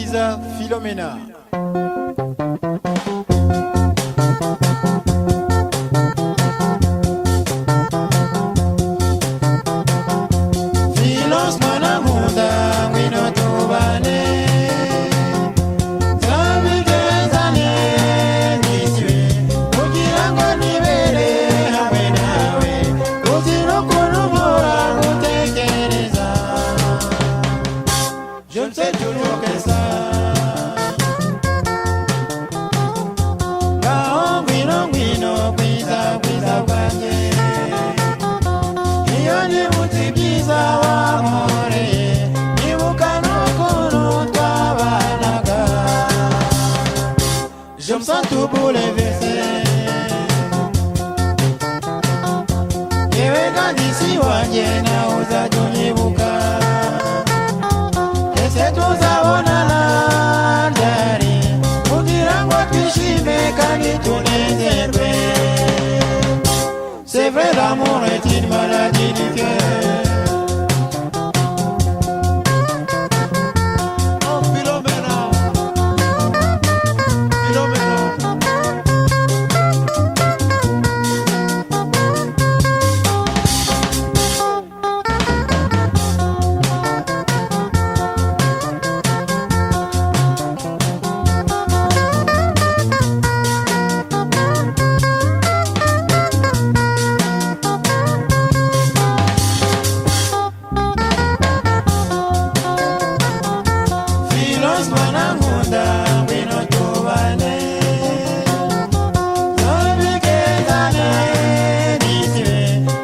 Louisa Philomena. Philos mwana munda wino tubane. Zabigezane niswe kugira ngo nibere hamwe nawe. Uzira kunubura gutekereza. Je ne sais toujours que ça. Ngao ngwino ngwino bwiza bwiza bwanjye. Iyo nibutse ibyiza wankoreye, nibuka n'ukuntu twabanaga. Je me sens tout bouleversé. Yewe kandisi wanjye nawe uzajya unyibuka. Ese tuzabonana ryari kugira ngo twishime kandi tunezerwe. C'est vrai, l'amour est une maladie du cœur. Oh Philomena, Philomena. Philos mwana nkunda ngwino tubane. Zabigezane niswe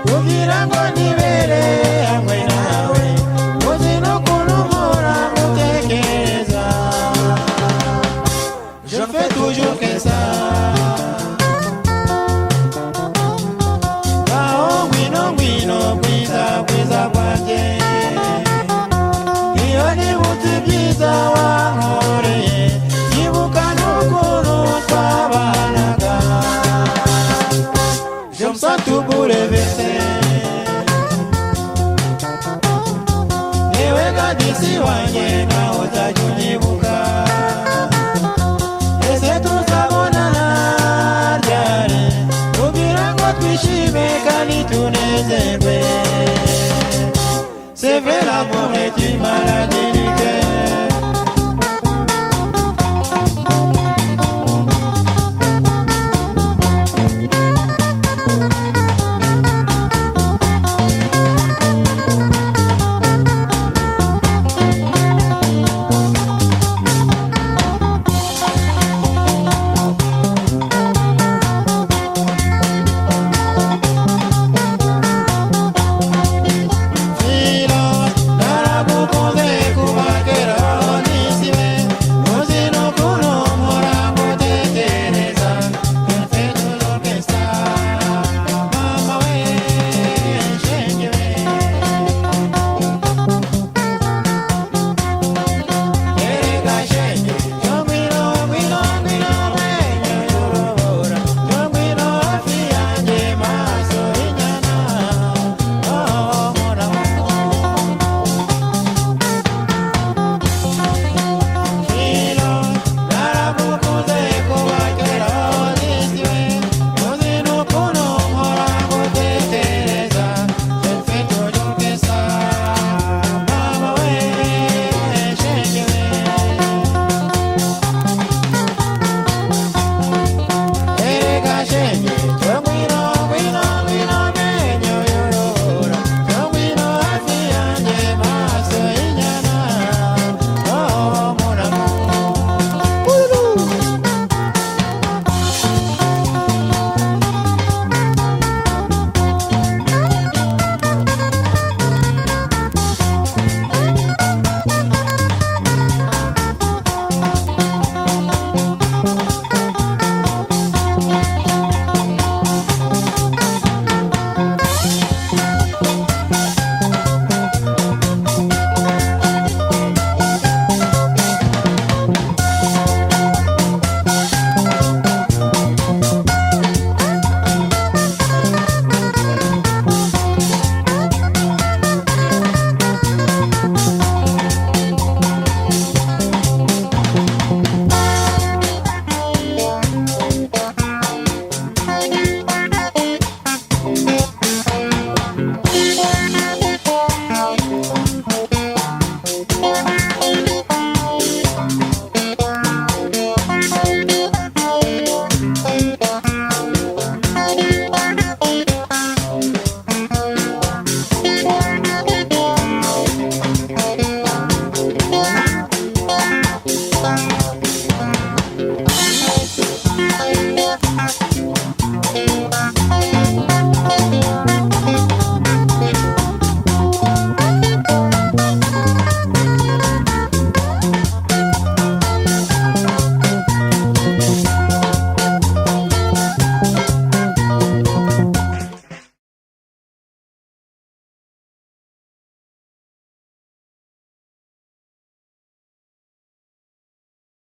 kugira ngo nibere hamwe nawe. Uzi no kunubura gutekereza. Je ne fais toujours que ça. Ngao ngwino ngwino bwiza bwiza bwanjye. Iyo nibutse ibyiza wankoreye, nibuka n'ukuntu twabanaga. Je me sens tout bouleversé. Yewe kandisi wanjye nawe uzajya unyibuka. Ese tuzabonana ryari kugira ngo twishime kandi tunezerwe. C'est vrai, l'amour est une maladie.